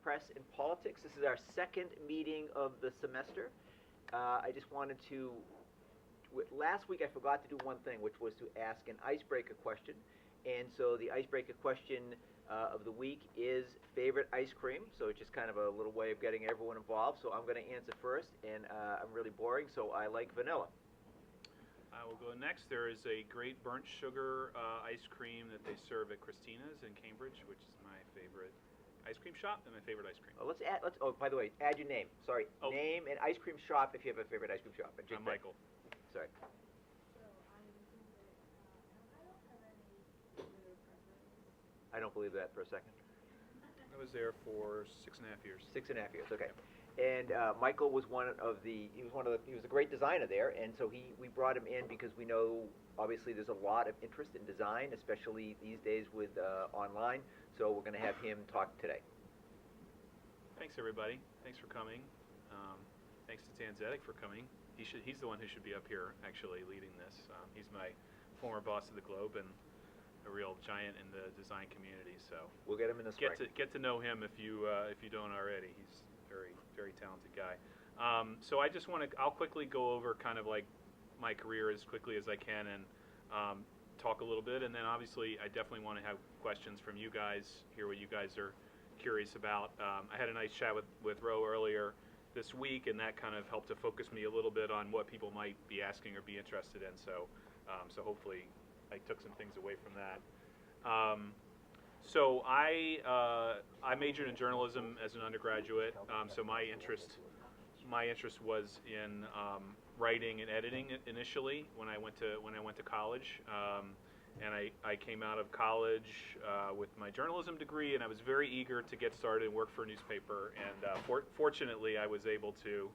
Press and Politics. This is our second meeting of the semester. I just wanted to, last week I forgot to do one thing, which was to ask an icebreaker question. And so the icebreaker question of the week is favorite ice cream. So it's just kind of a little way of getting everyone involved. So I'm going to answer first, and I'm really boring, so I like vanilla. I will go next. There is a great burnt sugar ice cream that they serve at Christina's in Cambridge, which is my favorite ice cream shop and my favorite ice cream. Let's add. Oh, by the way, add your name. Sorry, name and ice cream shop if you have a favorite ice cream shop. I'm Michael. Sorry. I don't believe that for a second. I was there for 6.5 years. 6.5 years. Okay. And Michael was he was a great designer there, and so we brought him in because we know obviously there's a lot of interest in design, especially these days with online. So we're going to have him talk today. Thanks everybody. Thanks for coming. Thanks to Tanzetic for coming. He's the one who should be up here actually leading this. He's my former boss of the Globe and a real giant in the design community. So we'll get him in the spring. Get to know him if you don't already. He's very talented guy. So I'll quickly go over kind of like my career as quickly as I can and talk a little bit, and then obviously I definitely want to have questions from you guys, hear what you guys are curious about. I had a nice chat with Ro earlier this week, and that kind of helped to focus me a little bit on what people might be asking or be interested in, so hopefully I took some things away from that. So I majored in journalism as an undergraduate. So my interest was in writing and editing initially when I went to college. And I came out of college with my journalism degree, and I was very eager to get started and work for a newspaper. And fortunately, I was able to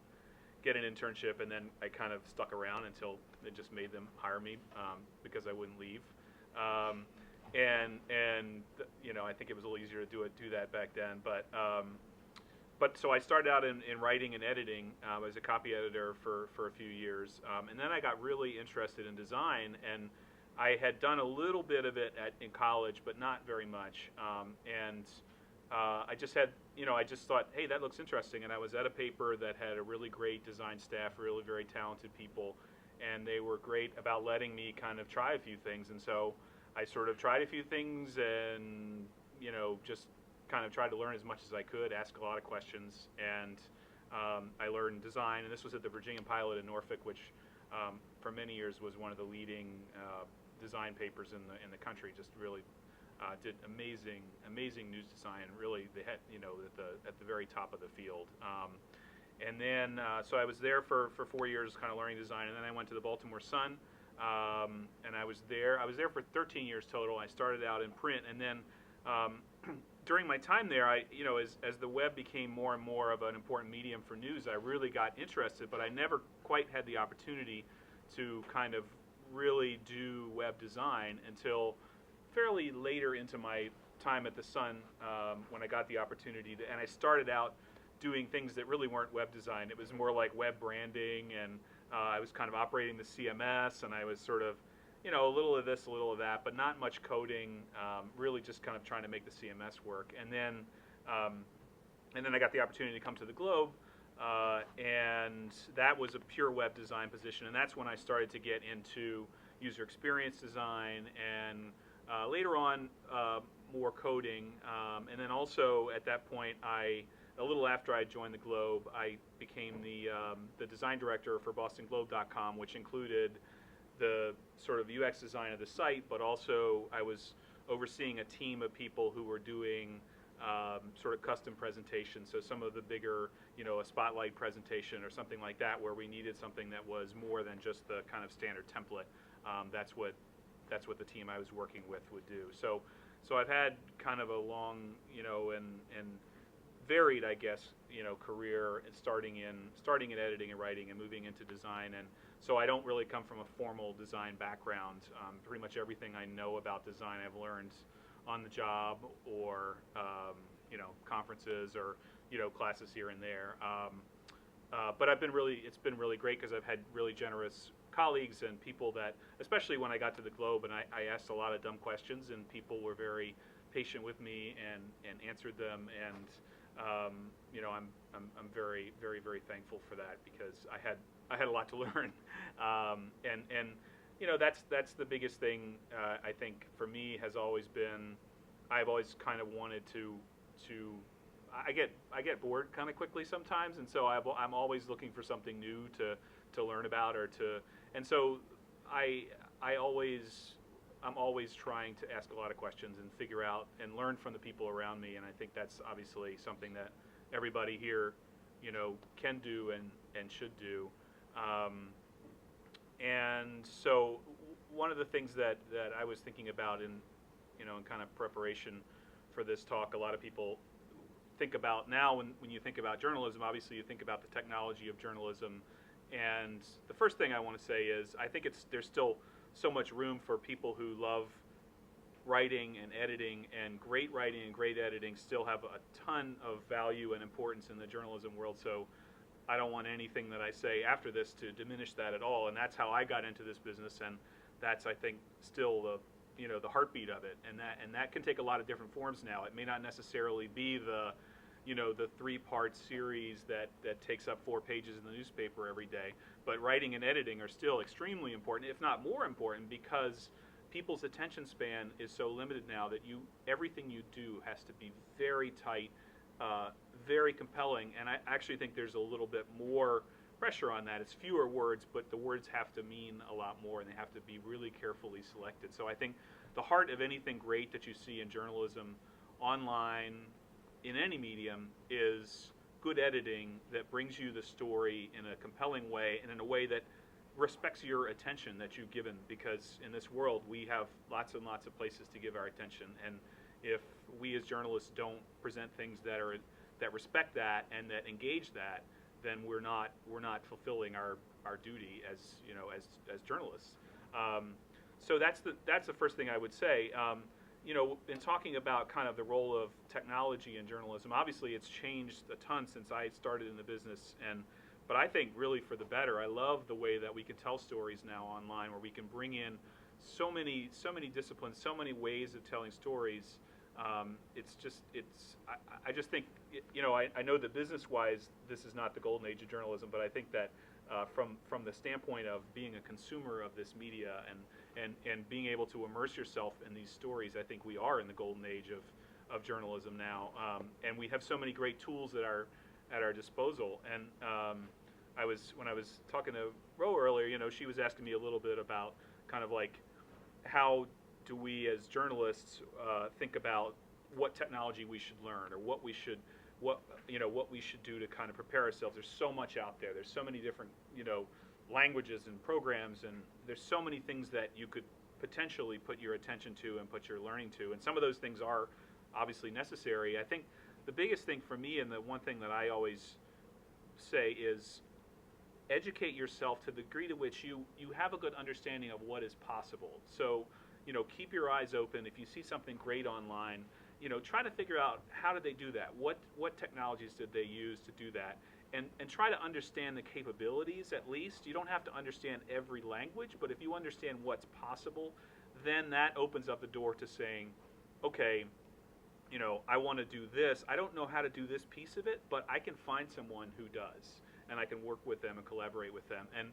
get an internship, and then I kind of stuck around until it just made them hire me because I wouldn't leave. And I think it was a little easier to do that back then. But so I started out in writing and editing as a copy editor for a few years, and then I got really interested in design, and I had done a little bit of it in college, but not very much. I just thought, hey, that looks interesting, and I was at a paper that had a really great design staff, really very talented people, and they were great about letting me kind of try a few things, and so I sort of tried a few things and, just kind of tried to learn as much as I could, ask a lot of questions, and I learned design, and this was at the Virginia Pilot in Norfolk, which for many years was one of the leading design papers in the country. Just really did amazing news design. Really, they had at the very top of the field. And then so I was there for 4 years, kind of learning design, and then I went to the Baltimore Sun, and I was there for 13 years total. I started out in print, and then during my time there, as the web became more and more of an important medium for news, I really got interested, but I never quite had the opportunity to kind of really do web design until fairly later into my time at the Sun, when I got the opportunity and I started out doing things that really weren't web design. It was more like web branding, and I was kind of operating the CMS, and I was sort of, a little of this, a little of that, but not much coding, really just kind of trying to make the CMS work. And then I got the opportunity to come to the Globe, and that was a pure web design position, and that's when I started to get into user experience design, and later on more coding, and then also at that point, a little after I joined the Globe, I became the design director for BostonGlobe.com, which included the sort of UX design of the site, but also I was overseeing a team of people who were doing sort of custom presentations. So some of the bigger, a spotlight presentation or something like that, where we needed something that was more than just the kind of standard template. That's what the team I was working with would do. So I've had kind of a long, and varied, I guess, career, starting in editing and writing and moving into design. And so I don't really come from a formal design background. Pretty much everything I know about design I've learned on the job, or conferences, or classes here and there. But it's been really great because I've had really generous colleagues and people that, especially when I got to the Globe, and I asked a lot of dumb questions, and people were very patient with me and answered them, and I'm very, very, very thankful for that, because I had a lot to learn, and that's the biggest thing. I think for me has always been, I've always kind of wanted to I get bored kind of quickly sometimes, and so I'm always looking for something new to learn about, and so I'm always trying to ask a lot of questions and figure out and learn from the people around me, and I think that's obviously something that everybody here, can do and should do. And so one of the things that I was thinking about in kind of preparation for this talk, a lot of people think about now when you think about journalism, obviously you think about the technology of journalism. And the first thing I want to say is I think there's still so much room for people who love writing and editing, and great writing and great editing still have a ton of value and importance in the journalism world. So I don't want anything that I say after this to diminish that at all. And that's how I got into this business, and that's, I think, still the heartbeat of it. And that can take a lot of different forms now. It may not necessarily be the 3-part series that takes up 4 pages in the newspaper every day, but writing and editing are still extremely important, if not more important, because people's attention span is so limited now that everything you do has to be very tight, very compelling, and I actually think there's a little bit more pressure on that. It's fewer words, but the words have to mean a lot more, and they have to be really carefully selected. So I think the heart of anything great that you see in journalism, online, in any medium, is good editing that brings you the story in a compelling way, and in a way that respects your attention that you've given, because in this world we have lots and lots of places to give our attention, and if we as journalists don't present things that respect that and that engage that, then we're not fulfilling our duty as journalists. So that's the first thing I would say. In talking about kind of the role of technology in journalism, obviously it's changed a ton since I started in the business, but I think really for the better. I love the way that we can tell stories now online, where we can bring in so many disciplines, so many ways of telling stories. I just think, I know that business-wise this is not the golden age of journalism, but I think that from the standpoint of being a consumer of this media and being able to immerse yourself in these stories, I think we are in the golden age of journalism now, and we have so many great tools at our disposal. And when I was talking to Ro earlier, she was asking me a little bit about kind of like how do we as journalists think about what technology we should learn, or what we should do to kind of prepare ourselves. There's so much out there. There's so many different languages and programs, and there's so many things that you could potentially put your attention to and put your learning to, and some of those things are obviously necessary. I think the biggest thing for me, and the one thing that I always say, is educate yourself to the degree to which you have a good understanding of what is possible. So keep your eyes open. If you see something great online, try to figure out how did they do that, what technologies did they use to do that, and try to understand the capabilities. At least you don't have to understand every language, but if you understand what's possible, then that opens up the door to saying, okay, I want to do this. I don't know how to do this piece of it, but I can find someone who does, and I can work with them and collaborate with them. And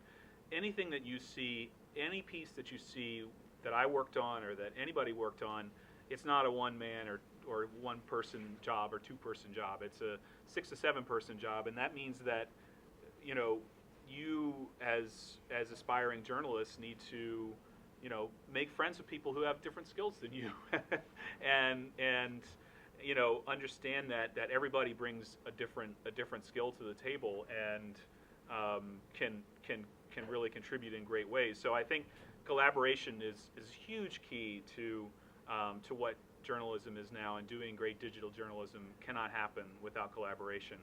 anything that you see, any piece that you see that I worked on or that anybody worked on, it's not a one-man or one-person job or two-person job. It's a 6 to 7 person job, and that means that you as aspiring journalists need to make friends with people who have different skills than you, and understand that everybody brings a different skill to the table, and can really contribute in great ways. So I think collaboration is a huge key to what journalism is now, and doing great digital journalism cannot happen without collaboration.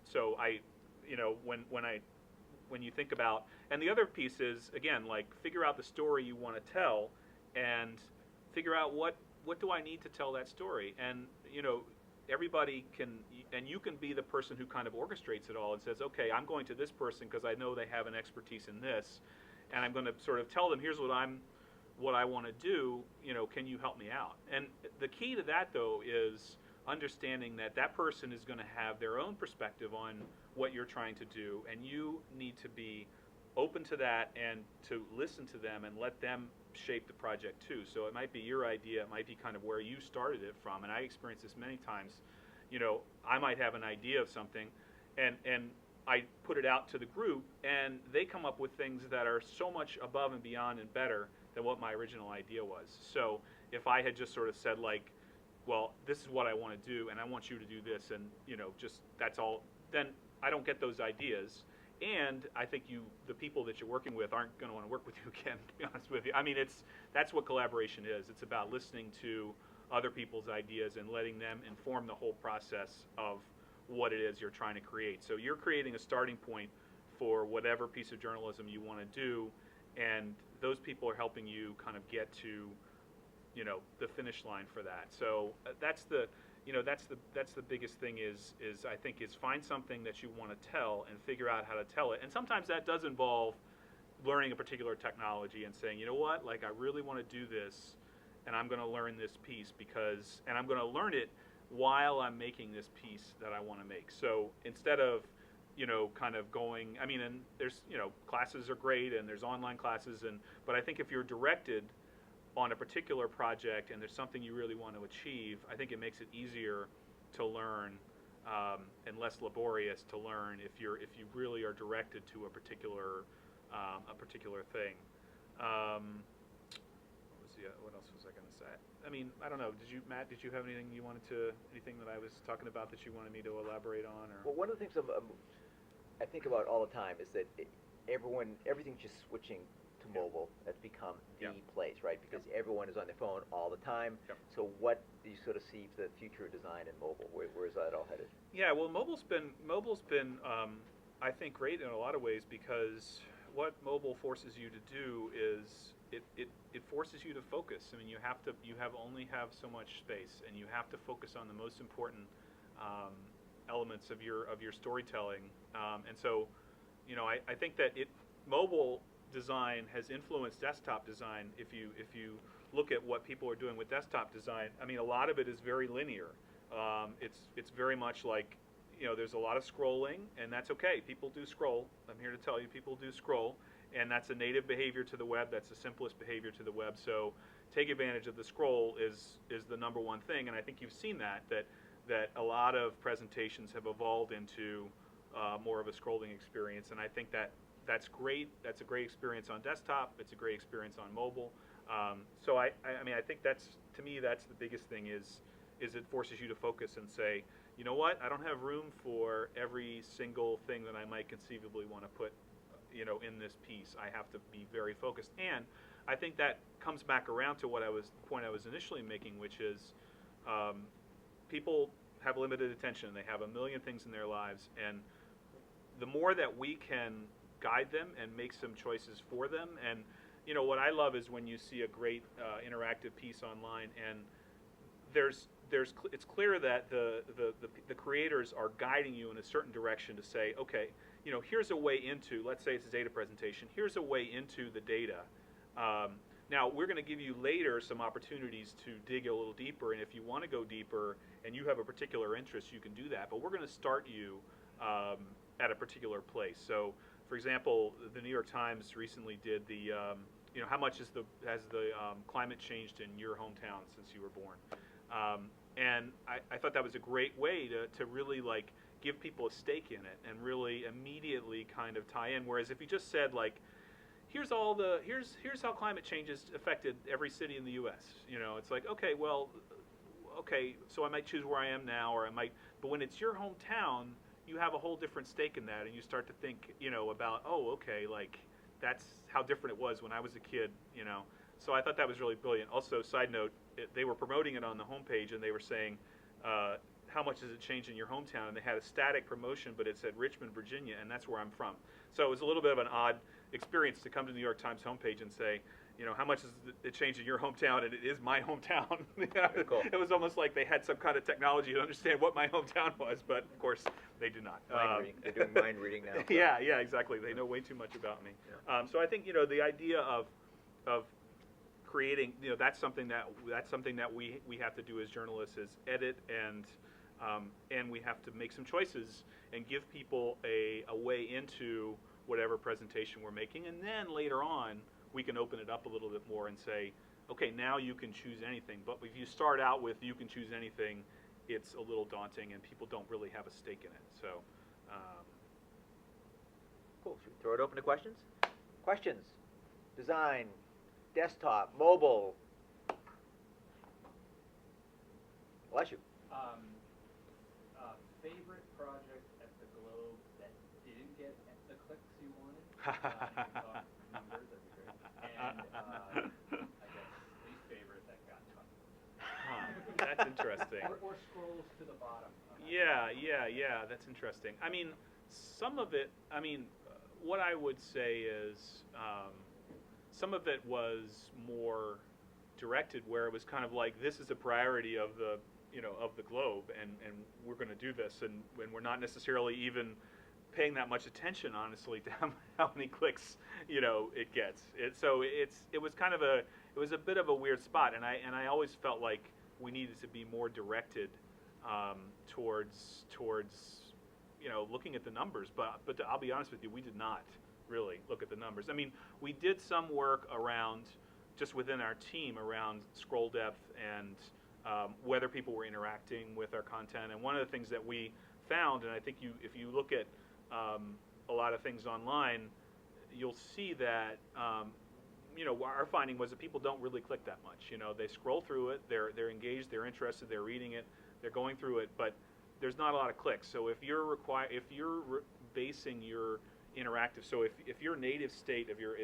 So when you think about, and the other piece is, again, like, figure out the story you want to tell, and figure out what do I need to tell that story. And everybody can, and you can be the person who kind of orchestrates it all and says, okay, I'm going to this person because I know they have an expertise in this, and I'm going to sort of tell them, here's what I want to do, can you help me out? And the key to that, though, is understanding that that person is going to have their own perspective on what you're trying to do, and you need to be open to that and to listen to them and let them shape the project too. So it might be your idea, it might be kind of where you started it from, and I experienced this many times. You know, I might have an idea of something, and I put it out to the group, and they come up with things that are so much above and beyond and better than what my original idea was. So if I had just sort of said like, well, this is what I want to do, and I want you to do this, and you know, just that's all, then I don't get those ideas. And I think the people that you're working with aren't going to want to work with you again, to be honest with you. I mean, that's what collaboration is. It's about listening to other people's ideas and letting them inform the whole process of what it is you're trying to create. So you're creating a starting point for whatever piece of journalism you want to do, and those people are helping you kind of get to, you know, the finish line for that. So that's the biggest thing is I think is find something that you want to tell and figure out how to tell it. And sometimes that does involve learning a particular technology and saying, you know what, like I really want to do this, and I'm going to learn this piece and I'm going to learn it while I'm making this piece that I want to make. So instead of, you know, kind of going, I mean, and there's, you know, classes are great and there's online classes, but I think if you're directed on a particular project and there's something you really want to achieve, I think it makes it easier to learn and less laborious to learn if you really are directed to a particular thing. What else was I going to say? I mean, I don't know. Matt, did you have anything that I was talking about that you wanted me to elaborate on? Or? Well, one of the things I think about all the time is that everything's just switching to mobile. That's become the place, right? Because everyone is on their phone all the time. Yep. So what do you sort of see for the future of design in mobile? Where is that all headed? Yeah, well, mobile's been I think great in a lot of ways, because what mobile forces you to do is it forces you to focus. I mean, you only have so much space, and you have to focus on the most important elements of your storytelling. And so, you know, I think that mobile design has influenced desktop design. If you look at what people are doing with desktop design, I mean, a lot of it is very linear. It's very much like, you know, there's a lot of scrolling, and that's okay. People do scroll. I'm here to tell you, people do scroll, and that's a native behavior to the web. That's the simplest behavior to the web. So take advantage of the scroll is the number one thing, and I think you've seen that a lot of presentations have evolved into more of a scrolling experience, and I think that's great. That's a great experience on desktop. It's a great experience on mobile. So I mean, I think that's the biggest thing is it forces you to focus and say, you know what, I don't have room for every single thing that I might conceivably want to put, you know, in this piece. I have to be very focused. And I think that comes back around to the point I was initially making, which is people have limited attention. They have a million things in their lives, and the more that we can guide them and make some choices for them. And you know what I love is when you see a great interactive piece online, and it's clear that the creators are guiding you in a certain direction to say, okay, you know, here's a way into, let's say it's a data presentation, here's a way into the data. Now, we're going to give you later some opportunities to dig a little deeper, and if you want to go deeper and you have a particular interest, you can do that. But we're going to start you at a particular place. So, for example, the New York Times recently did the, you know, how much has the climate changed in your hometown since you were born? And I thought that was a great way to really like give people a stake in it and really immediately kind of tie in. Whereas if you just said like, here's how climate change has affected every city in the U.S. You know, it's like, okay, well, okay, so I might choose where I am now, or I might, but when it's your hometown, you have a whole different stake in that, and you start to think, you know, about, oh, okay, like that's how different it was when I was a kid, you know. So I thought that was really brilliant. Also, side note, they were promoting it on the homepage, and they were saying, how much has it changed in your hometown? And they had a static promotion, but it said Richmond, Virginia, and that's where I'm from. So it was a little bit of an odd experience to come to the New York Times homepage and say, you know, how much has it changed in your hometown? And it is my hometown. Cool. It was almost like they had some kind of technology to understand what my hometown was, but of course they do not. Mind reading. They're doing mind reading now. So. Yeah, exactly. They know way too much about me. Yeah. So I think, you know, the idea of creating, that's something that we have to do as journalists, is edit, and we have to make some choices and give people a way into whatever presentation we're making, and then later on we can open it up a little bit more and say, okay, now you can choose anything. But if you start out with you can choose anything, it's a little daunting, and people don't really have a stake in it. So, Cool. Should we throw it open to questions? Questions? Design, desktop, mobile. Bless you. Favorite project at the Globe that didn't get the clicks you wanted? You can talk numbers, that'd be great. And I guess least favorite that got cut. That's interesting. Or scrolls to the bottom. Yeah, that's interesting. I mean, some of it, what I would say is some of it was more directed, where it was kind of like, this is a priority of the Globe, and we're going to do this, and we're not necessarily even paying that much attention, honestly, to how many clicks it gets. It was kind of it was a bit of a weird spot, and I always felt like we needed to be more directed towards looking at the numbers. But I'll be honest with you, we did not really look at the numbers. I mean, we did some work around, just within our team, around scroll depth and whether people were interacting with our content. And one of the things that we found, and I think if you look at a lot of things online, you'll see that our finding was that people don't really click that much. They scroll through it, they're engaged, they're interested, they're reading it, they're going through it, but there's not a lot of clicks. So if you're basing your interactive, so if your native state of your,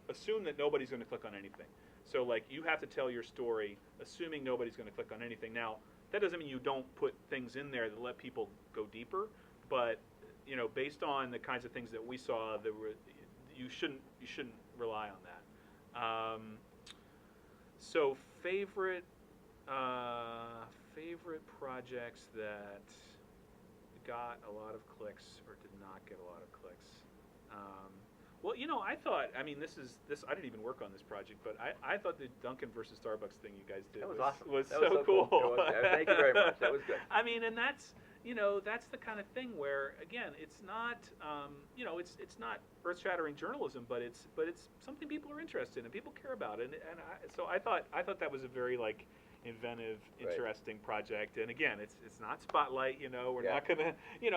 assume that nobody's going to click on anything. So like, you have to tell your story assuming nobody's going to click on anything. Now, that doesn't mean you don't put things in there that let people go deeper, but based on the kinds of things that we saw, you shouldn't rely on that. So favorite projects that got a lot of clicks or did not get a lot of clicks. Well, I thought, this I didn't even work on this project, but I thought the Dunkin' versus Starbucks thing you guys did That was awesome. was That so was cool. Thank you very much. That was good. And that's that's the kind of thing where, again, it's not it's not earth-shattering journalism, but it's something people are interested in and people care about, so I thought that was a very inventive, interesting project. And again, it's not spotlight. We're not gonna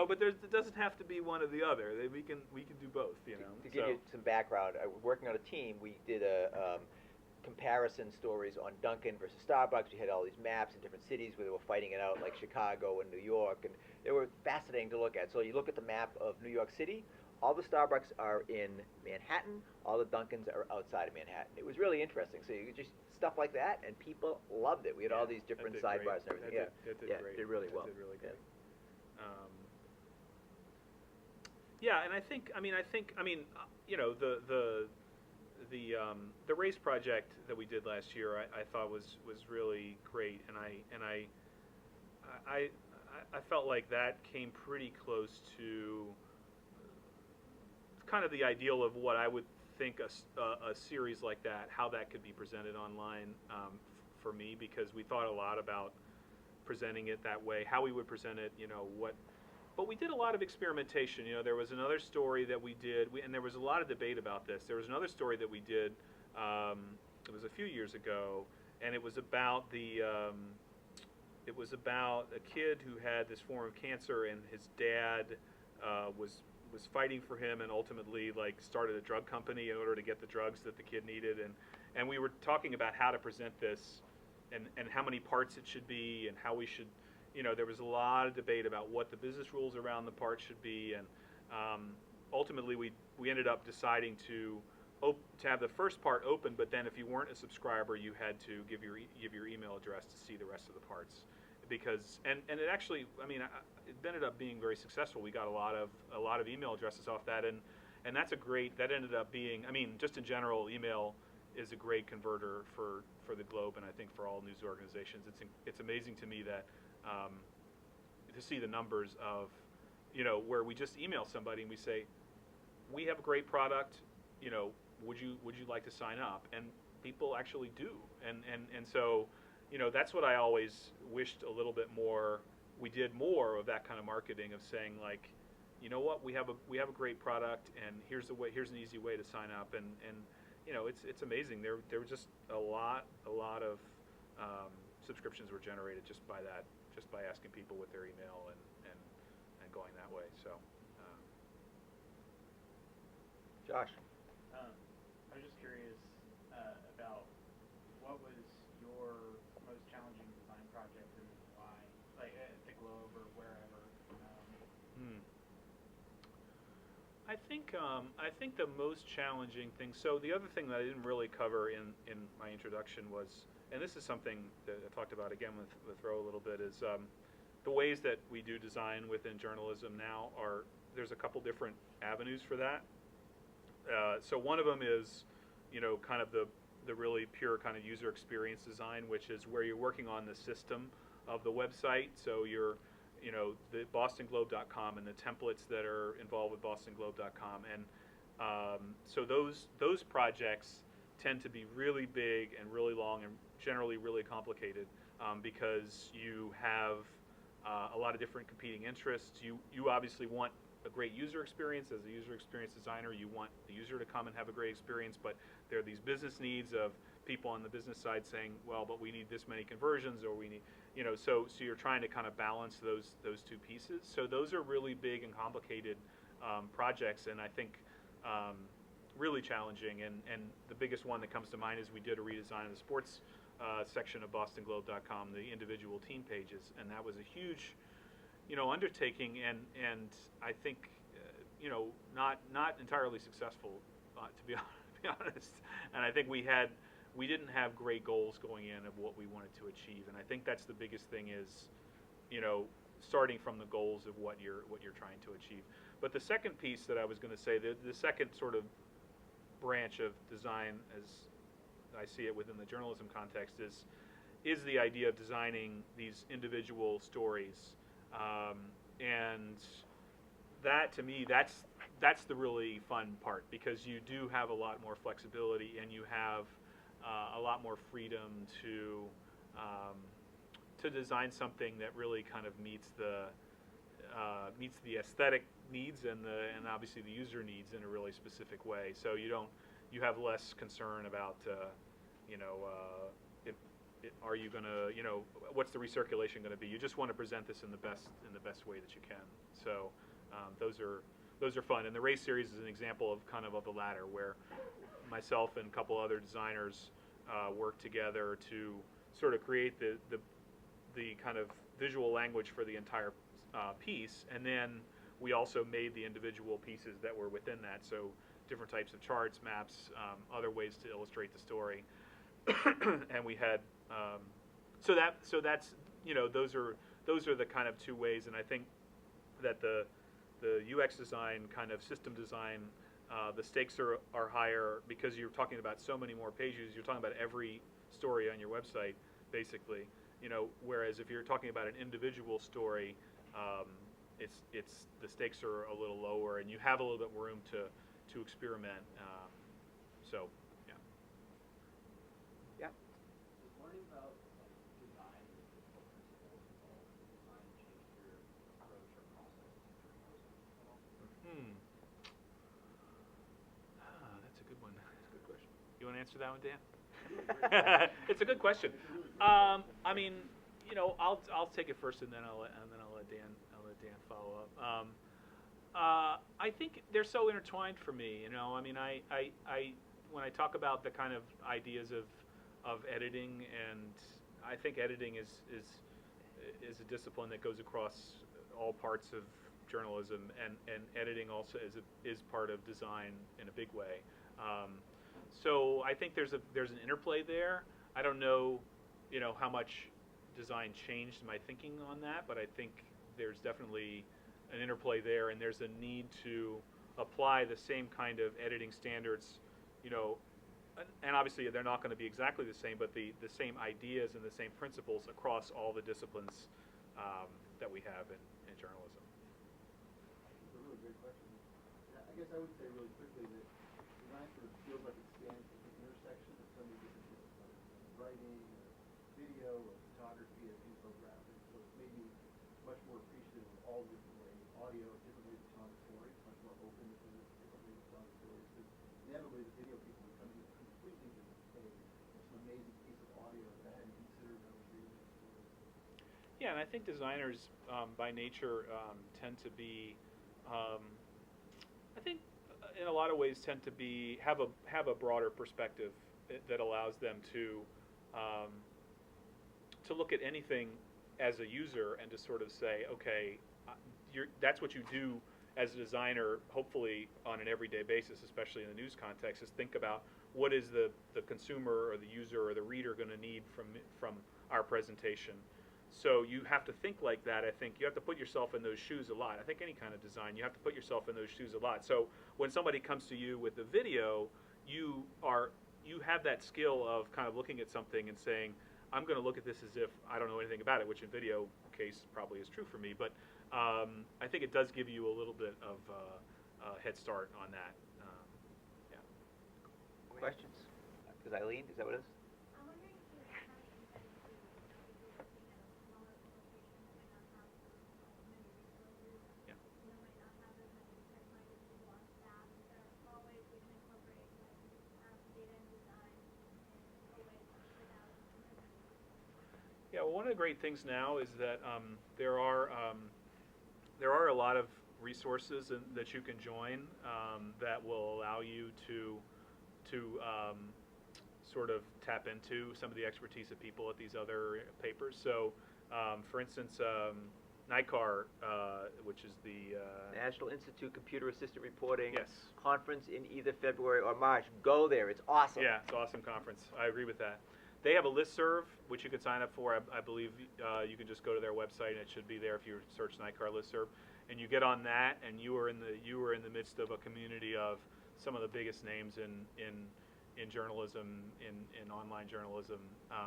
but it doesn't have to be one or the other. We can do both. To give you some background, working on a team, we did a comparison stories on Dunkin' versus Starbucks. We had all these maps in different cities where they were fighting it out, like Chicago and New York, and they were fascinating to look at. So you look at the map of New York City, all the Starbucks are in Manhattan, all the Dunkins are outside of Manhattan. It was really interesting. So you just stuff like that, and people loved it. We had all these different sidebars and everything. That did great. Did really well. That did really great. And I think the race project that we did last year, I thought was really great, and I felt like that came pretty close to kind of the ideal of what I would think a series like that, how that could be presented online for me, because we thought a lot about presenting it that way, how we would present it, but we did a lot of experimentation. There was another story that we did, and there was a lot of debate about this. There was another story that we did, it was a few years ago, and it was about a kid who had this form of cancer, and his dad was fighting for him, and ultimately started a drug company in order to get the drugs that the kid needed, and we were talking about how to present this, and how many parts it should be, and how we should, there was a lot of debate about what the business rules around the parts should be, and ultimately we ended up deciding to have the first part open, but then if you weren't a subscriber, you had to give your email address to see the rest of the parts. Because and it actually, it ended up being very successful. We got a lot of email addresses off that, and that ended up being, just in general, email is a great converter for the Globe, and I think for all news organizations. It's amazing to me that to see the numbers of where we just email somebody and we say, we have a great product, would you like to sign up? And people actually do. And so, that's what I always wished a little bit more. We did more of that kind of marketing of saying like, you know what, we have a great product, and here's an easy way to sign up, and it's amazing. There were just a lot of subscriptions were generated just by asking people with their email and going that way. So, Josh. I was just curious about what was your most challenging design project and why, like at the Globe or wherever. I think the most challenging thing. So the other thing that I didn't really cover in my introduction was, and this is something that I talked about again with Ro a little bit, is the ways that we do design within journalism now are, there's a couple different avenues for that. So one of them is, kind of the really pure kind of user experience design, which is where you're working on the system of the website. So you're, the bostonglobe.com and the templates that are involved with bostonglobe.com. And so those projects tend to be really big and really long and generally really complicated because you have a lot of different competing interests. You obviously want a great user experience. As a user experience designer, you want the user to come and have a great experience, but there are these business needs of people on the business side saying, well, but we need this many conversions, or we need, so you're trying to kind of balance those two pieces. So those are really big and complicated projects, and I think really challenging. And the biggest one that comes to mind is we did a redesign of the sports section of bostonglobe.com, the individual team pages, and that was a huge undertaking, and I think not entirely successful, to be honest. And I think we didn't have great goals going in of what we wanted to achieve, and I think that's the biggest thing is starting from the goals of what you're trying to achieve. But the second piece that I was going to say, the second sort of branch of design, as I see it within the journalism context, is the idea of designing these individual stories. And that, to me, that's the really fun part, because you do have a lot more flexibility, and you have a lot more freedom to design something that really kind of meets the aesthetic needs and obviously the user needs in a really specific way. So you have less concern about are you going to, what's the recirculation going to be? You just want to present this in the best way that you can. So those are fun. And the race series is an example of kind of the latter, where myself and a couple other designers work together to sort of create the kind of visual language for the entire piece, and then we also made the individual pieces that were within that. So different types of charts, maps, other ways to illustrate the story. And we had so that's those are the kind of two ways. And I think that the UX design, kind of system design, the stakes are higher because you're talking about so many more pages. You're talking about every story on your website, basically. Whereas if you're talking about an individual story, it's the stakes are a little lower, and you have a little bit more room to experiment. So. Yeah. Does learning about design and principles involved design change your approach or process at all? That's a good one. That's a good question. You want to answer that one, Dan? It's a good question. I mean, I'll take it first, and then I'll let Dan follow up. I think they're so intertwined for me. I mean, I when I talk about the kind of ideas of editing, and I think editing is a discipline that goes across all parts of journalism, and editing also is part of design in a big way. So I think there's an interplay there. I don't know, how much design changed my thinking on that, but I think there's definitely an interplay there, and there's a need to apply the same kind of editing standards, and obviously they're not going to be exactly the same, but the same ideas and the same principles across all the disciplines that we have in journalism. It's a really great question. I guess I would say really quickly that design sort of feels like it stands at the intersection of so many different writing, or video, or photography, or infographics. So it's made me much more appreciative of all the different ways, audio, different ways of telling stories, much more open to different ways of telling stories. Because inevitably the video people are coming in a completely different space. It's an amazing piece of audio that I hadn't considered when I was reading the story. Yeah, and I think designers by nature tend to be, I think, in a lot of ways tend to be have a broader perspective that allows them to look at anything as a user and to sort of say, okay, that's what you do as a designer, hopefully on an everyday basis, especially in the news context, is think about what is the consumer or the user or the reader going to need from our presentation. So you have to think like that. I think you have to put yourself in those shoes a lot. I think any kind of design, you have to put yourself in those shoes a lot. So when somebody comes to you with a video, you have that skill of kind of looking at something and saying, I'm going to look at this as if I don't know anything about it, which in video case probably is true for me. But I think it does give you a little bit of a head start on that. Yeah. Questions? Is Eileen, is that what it is? I'm wondering if you have insight into, if you're working at a smaller location that might not have many resources, Yeah. might not have as many tech-minded people on staff. Is there small ways we can incorporate data and design in a way without? Yeah, well, one of the great things now is that there are a lot of resources that you can join that will allow you to sort of tap into some of the expertise of people at these other papers. So, for instance, NICAR, which is the National Institute Computer Assisted Reporting yes. conference in either February or March. Go there. It's awesome. Yeah, it's an awesome conference. I agree with that. They have a listserv, which you can sign up for. I believe you can just go to their website, and it should be there if you search NICAR listserv. And you get on that, and you are in the midst of a community of some of the biggest names in journalism, in online journalism.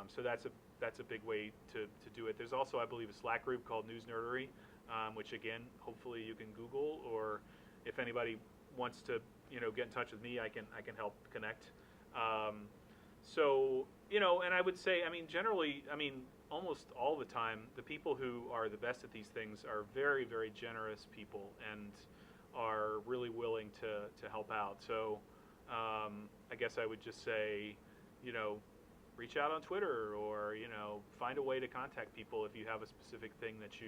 So that's a big way to do it. There's also, I believe, a Slack group called News Nerdery, which again, hopefully you can Google, or if anybody wants to, get in touch with me, I can help connect. So, and I would say, generally, almost all the time, the people who are the best at these things are very, very generous people and are really willing to help out. So, I guess I would just say, reach out on Twitter, or find a way to contact people if you have a specific thing that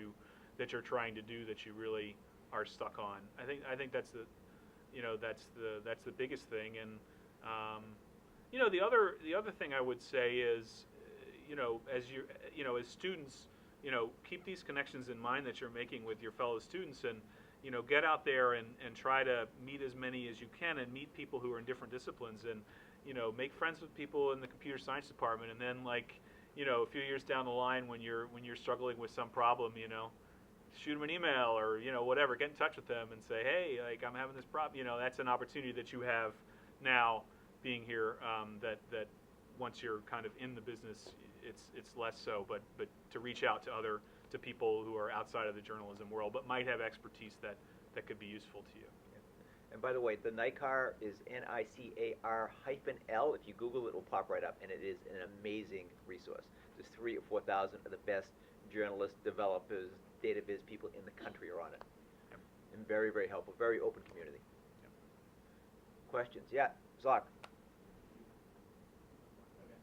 you're trying to do that you really are stuck on. I think that's the biggest thing. And the other thing I would say is, as students, keep these connections in mind that you're making with your fellow students, and get out there and try to meet as many as you can, and meet people who are in different disciplines, and make friends with people in the computer science department, and then a few years down the line when you're struggling with some problem, shoot them an email or whatever, get in touch with them and say, hey, I'm having this problem. That's an opportunity that you have now being here, that once you're kind of in the business, it's less so, but to reach out to people who are outside of the journalism world but might have expertise that could be useful to you. And by the way, the NICAR is NICAR-L. If you Google it, it'll pop right up, and it is an amazing resource. There's 3,000 or 4,000 of the best journalists, developers, data viz people in the country are on it. Yep. And very, very helpful, very open community. Yep. Questions? Yeah, Zach. Okay.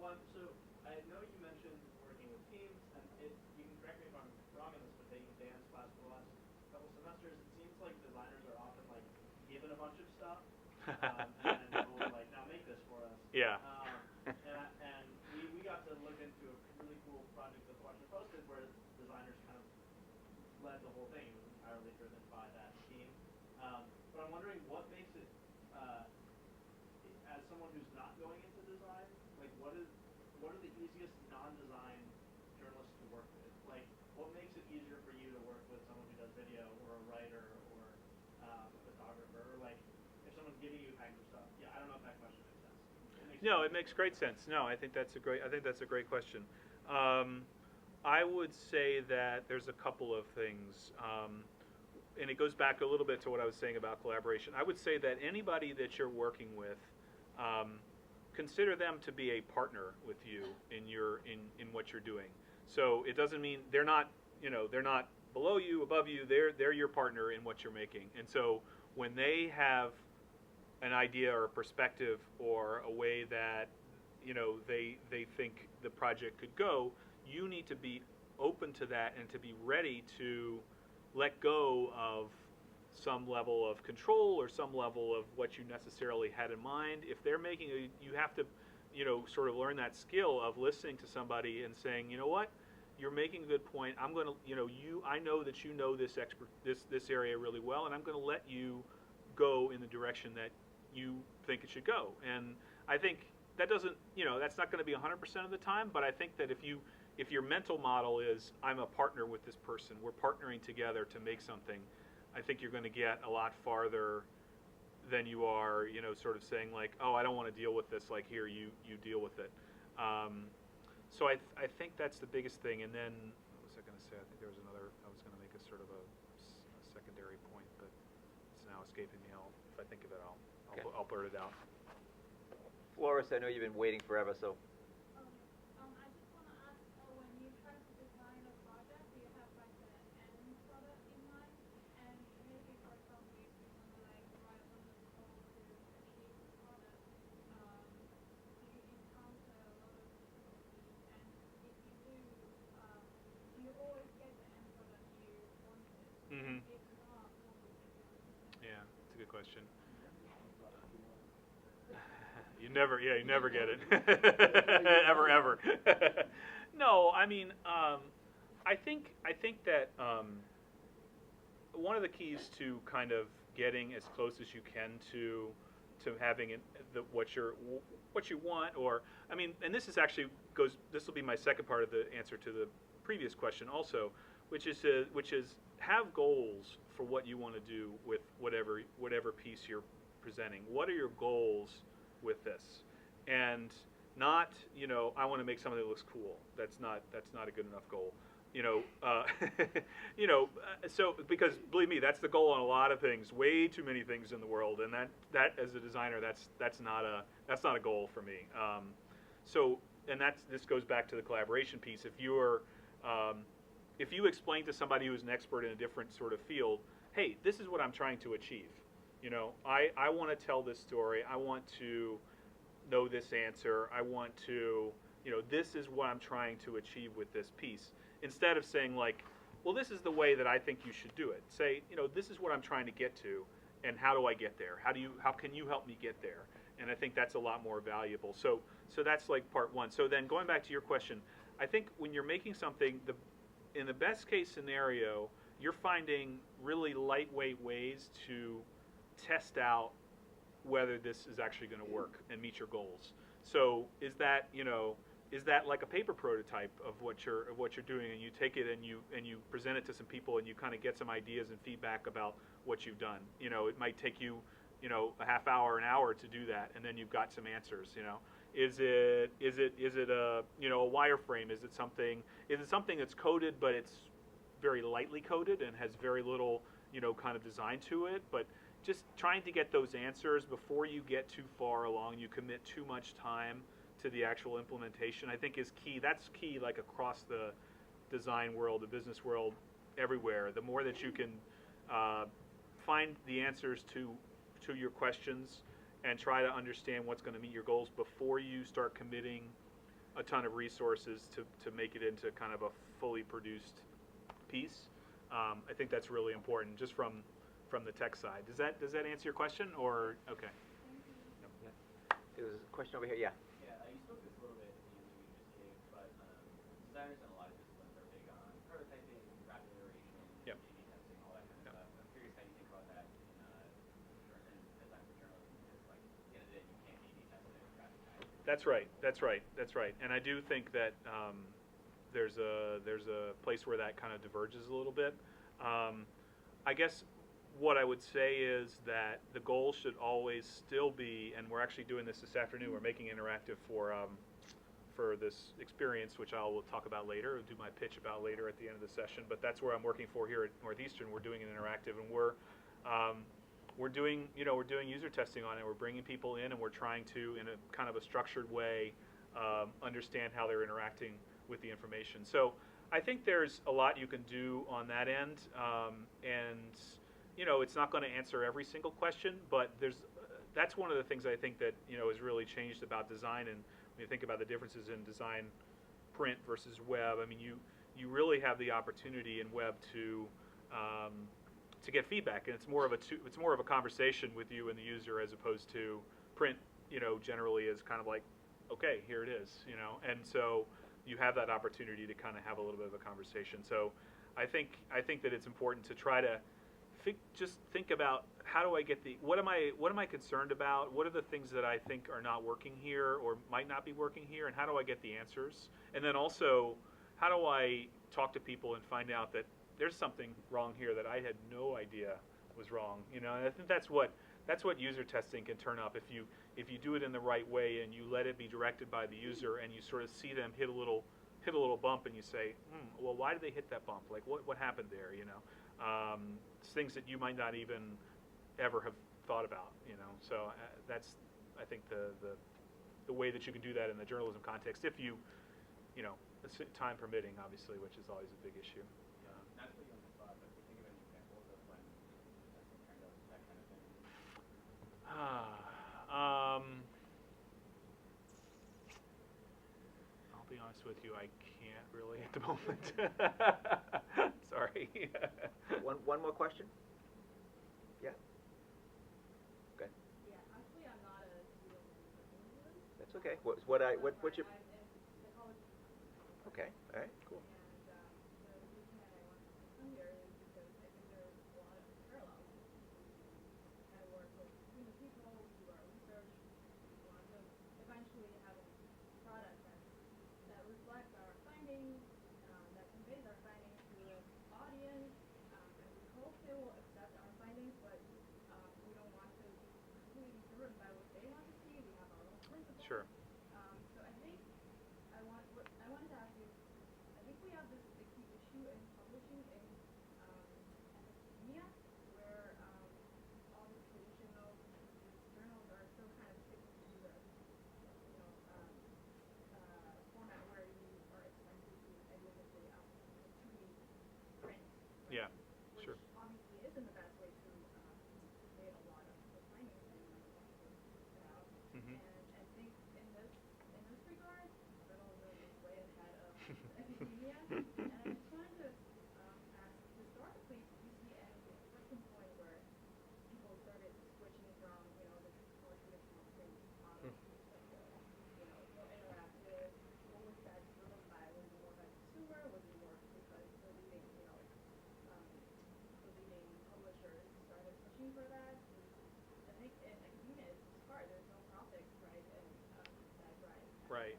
One, so I know you mentioned working with teams, and you can correct me if I'm wrong on this, but taking Dan's class for the last couple semesters, it seems like designers are often given a bunch of stuff, and then told now make this for us. Yeah. And we got to look into a really cool project that the Washington Post did, where designers kind of led the whole thing. It was entirely driven by that team. But I'm wondering what makes it, as someone who's not going into design, what are the easiest non-design journalists to work with? What makes it easier for you to work with someone who does video, or a writer, or a photographer, or if someone's giving you kinds of stuff? Yeah, I don't know if that question makes sense. No, it makes great sense. No, I think that's a great question. I would say that there's a couple of things, and it goes back a little bit to what I was saying about collaboration. I would say that anybody that you're working with, consider them to be a partner with you in what you're doing. So it doesn't mean they're not below you, above you. They're your partner in what you're making. And so when they have an idea or a perspective or a way that they think the project could go, you need to be open to that and to be ready to let go of some level of control or some level of what you necessarily had in mind. If they're making you have to, sort of learn that skill of listening to somebody and saying, you know what, you're making a good point. I'm going to, I know that you know this area really well, and I'm going to let you go in the direction that you think it should go. And I think that doesn't, that's not going to be 100% of the time, but I think that if your mental model is, I'm a partner with this person, we're partnering together to make something, I think you're going to get a lot farther than you are, sort of saying like, oh, I don't want to deal with this, like here, you deal with it. So I think that's the biggest thing. And then, what was I going to say? I think there was another, I was going to make a sort of a secondary point, but it's now escaping me. If I think of it, I'll blurt it out. Flores, I know you've been waiting forever, so. I just want to ask, when you try to design a project, do you have like the end product in mind? And maybe, for example, if you want to like write on the code to achieve the product, do you encounter a lot of difficulties? And if you do, do you always get the end product you wanted? Mm-hmm. If not, what would you do? Yeah, that's a good question. You never get it. ever. No, I mean, I think that one of the keys to kind of getting as close as you can to having what you want, or I mean, and this is actually this will be my second part of the answer to the previous question also, which is have goals for what you want to do with whatever piece you're presenting. What are your goals with this? And not, I want to make something that looks cool. That's not a good enough goal. So because believe me, that's the goal on a lot of things, way too many things in the world, and that as a designer, that's not a goal for me. This goes back to the collaboration piece. If you explain to somebody who's an expert in a different sort of field, hey, this is what I'm trying to achieve. I want to tell this story. I want to know this answer. I want to, this is what I'm trying to achieve with this piece. Instead of saying like, well, this is the way that I think you should do it. Say, this is what I'm trying to get to, and how do I get there? How can you help me get there? And I think that's a lot more valuable. So that's like part one. So then going back to your question, I think when you're making something, in the best case scenario, you're finding really lightweight ways to test out whether this is actually going to work and meet your goals. So is that like a paper prototype of what you're doing, and you take it and you present it to some people and you kind of get some ideas and feedback about what you've done. It might take you a half hour, an hour to do that, and then you've got some answers. Is it a a wireframe? Is it something that's coded but it's very lightly coded and has very little kind of design to it, but just trying to get those answers before you get too far along, you commit too much time to the actual implementation, I think is key. That's key, like across the design world, the business world, everywhere. The more that you can find the answers to your questions and try to understand what's going to meet your goals before you start committing a ton of resources to make it into kind of a fully produced piece, I think that's really important, just from the tech side. Does that answer your question, or okay? There was a question over here. Yeah. Yeah, you spoke this a little bit in the answer you just gave, but designers in a lot of disciplines are big on prototyping, rapid iteration, Yep. A/B testing, all that kind of stuff. I'm curious how you think about that in design for journalism, because like at the end of the day, you can't A/B test it in rapid time. That's right. And I do think that there's a place where that kind of diverges a little bit. I guess what I would say is that the goal should always still be, and we're actually doing this afternoon, we're making it interactive for this experience, which I will talk about later, do my pitch about later at the end of the session, but that's where I'm working for here at Northeastern. We're doing it interactive, and we're doing user testing on it. We're bringing people in, and we're trying to, in a kind of a structured way, understand how they're interacting with the information. So I think there's a lot you can do on that end, and it's not going to answer every single question, but that's one of the things I think that has really changed about design. And when you think about the differences in design, print versus web, I mean, you really have the opportunity in web to get feedback, and it's more of a conversation with you and the user, as opposed to print. Generally is kind of like, okay, here it is, and so you have that opportunity to kind of have a little bit of a conversation. So I think that it's important to try to just think about, how do I get what am I concerned about? What are the things that I think are not working here or might not be working here, and how do I get the answers? And then also, how do I talk to people and find out that there's something wrong here that I had no idea was wrong? And I think that's what user testing can turn up, if you do it in the right way and you let it be directed by the user, and you sort of see them hit a little bump, and you say, well, why did they hit that bump? Like, what happened there? Things that you might not even ever have thought about. So that's, I think, the way that you can do that in the journalism context, if time permitting, obviously, which is always a big issue. Not to put you on the spot, but can you think of any examples of when testing turned out that kind of thing? I'll be honest with you, I can't really at the moment. Sorry. One more question? Yeah? Okay. Yeah, actually, I'm not a student in That's okay. What's your... I'm in psychology. Okay, all right, cool. And the reason that I wanted to come here is because I think there's a lot of parallels. I work with people who do our research. We want to eventually have a product that reflects our findings, that conveys our findings to the audience, and we hope they will accept our findings, but we don't want to be completely driven by what they want to see. We have our own principles. Sure. So I think I wanted to ask you, I think we have this key issue in publishing in academia, where all the traditional journals are still kind of sticking to the format where you are expected to, at the end of the day, to be print. Yeah, which sure. obviously isn't the best way to convey a lot of the findings that you want to put out. Mhm. And I think in this regard, journalism is way ahead of academia. And I just wanted to ask, historically, do you see any inflection point where people started switching from, the more traditional print model to like more interactive? What was that driven by? Was it more by consumer? Was it more because the leading, the leading publishers started pushing for that? I think in academia it's hard. There's no profit, right? And that drives. Right.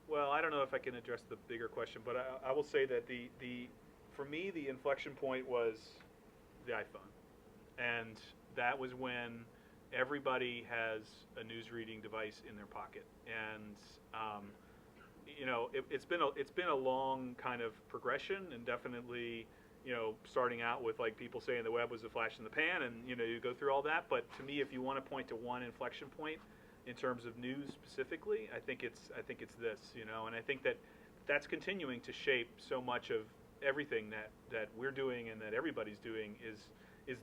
Well, I don't know if I can address the bigger question, but I will say that for me, the inflection point was the iPhone. And that was when everybody has a news reading device in their pocket. And it's been a long kind of progression, and definitely starting out with like people saying the web was a flash in the pan, and you go through all that. But to me, if you want to point to one inflection point in terms of news specifically, I think it's this, and I think that's continuing to shape so much of everything that we're doing and that everybody's doing is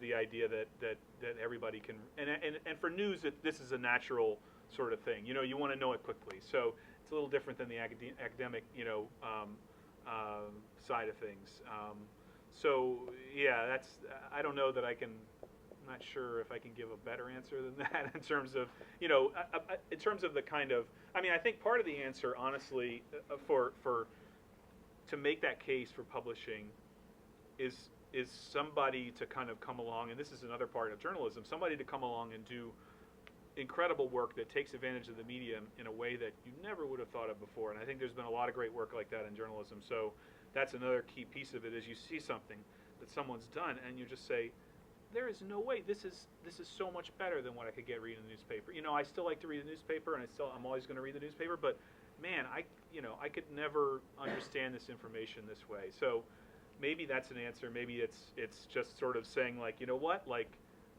the idea that everybody can, and for news, this is a natural sort of thing. You want to know it quickly, so it's a little different than the academic side of things. So yeah, I don't know that I can. I'm not sure if I can give a better answer than that in terms of in terms of the kind of. I mean, I think part of the answer, honestly, to make that case for publishing is somebody to kind of come along, and this is another part of journalism, somebody to come along and do incredible work that takes advantage of the medium in a way that you never would have thought of before. And I think there's been a lot of great work like that in journalism. So that's another key piece of it, is you see something that someone's done and you just say, there is no way, this is so much better than what I could get reading the newspaper. I still like to read the newspaper, and I'm always going to read the newspaper, but man, I could never understand this information this way. So maybe that's an answer. Maybe it's just sort of saying, like, you know what, like,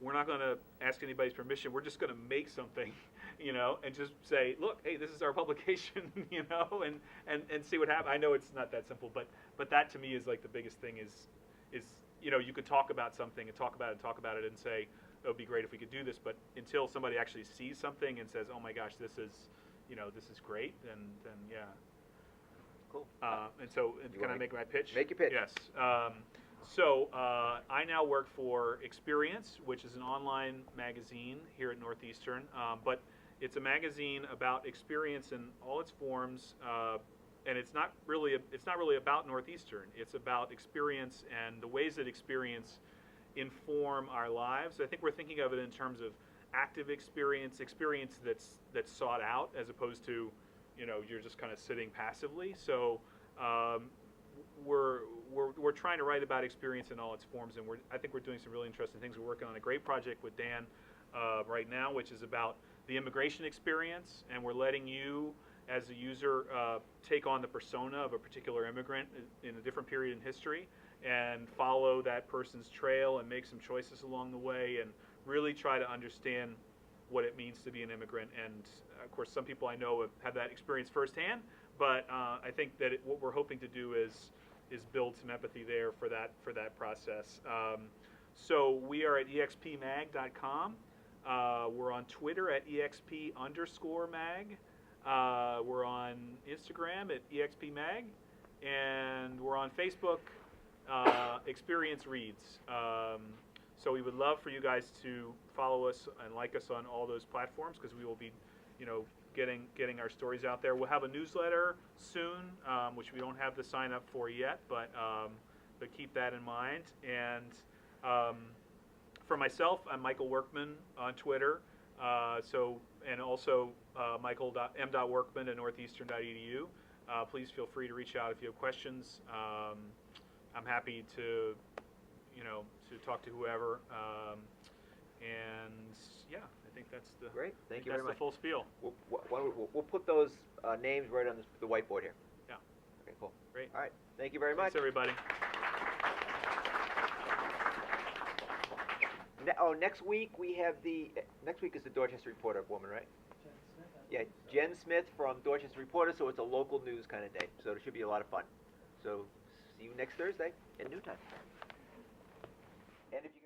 we're not going to ask anybody's permission. We're just going to make something, you know, and just say, look, hey, this is our publication, you know, and see what happens. I know it's not that simple, but that to me is like the biggest thing is you know, you could talk about something and talk about it and say, it would be great if we could do this, but until somebody actually sees something and says, oh my gosh, this is, you know, this is great, then yeah. Cool. And so, You can I wanna make my pitch? make your pitch. Yes. So I now work for Experience, which is an online magazine here at Northeastern, but it's a magazine about experience in all its forms, and it's not really about Northeastern. It's about experience and the ways that experience inform our lives. I think we're thinking of it in terms of active experience that's sought out, as opposed to, you know, you're just kind of sitting passively. So we're trying to write about experience in all its forms, and I think we're doing some really interesting things. We're working on a great project with Dan right now, which is about the immigration experience, and we're letting you, as a user, take on the persona of a particular immigrant in a different period in history, and follow that person's trail and make some choices along the way, and really try to understand what it means to be an immigrant. And of course, some people I know have had that experience firsthand, but I think that what we're hoping to do is build some empathy there for that process. So we are at expmag.com. We're on Twitter at exp_mag. We're on Instagram at expmag, and we're on Facebook, Experience Reads. So we would love for you guys to follow us and like us on all those platforms, because we will be, you know, getting our stories out there. We'll have a newsletter soon, which we don't have the sign up for yet, but keep that in mind. And for myself, I'm Michael Workman on Twitter. And also michael.m.workman at northeastern.edu. Please feel free to reach out if you have questions. I'm happy to, you know, to talk to whoever. And yeah, I think that's the Great. Thank you very that's much. the full spiel. We'll put those names right on the whiteboard here. Yeah. Okay, cool. Great. All right. Thank you very much. Thanks, everybody. Next week we have next week is the Dorchester Reporter woman, right? Yeah, Jen Smith from Dorchester Reporter, so it's a local news kind of day. So it should be a lot of fun. So see you next Thursday at noontime. And if you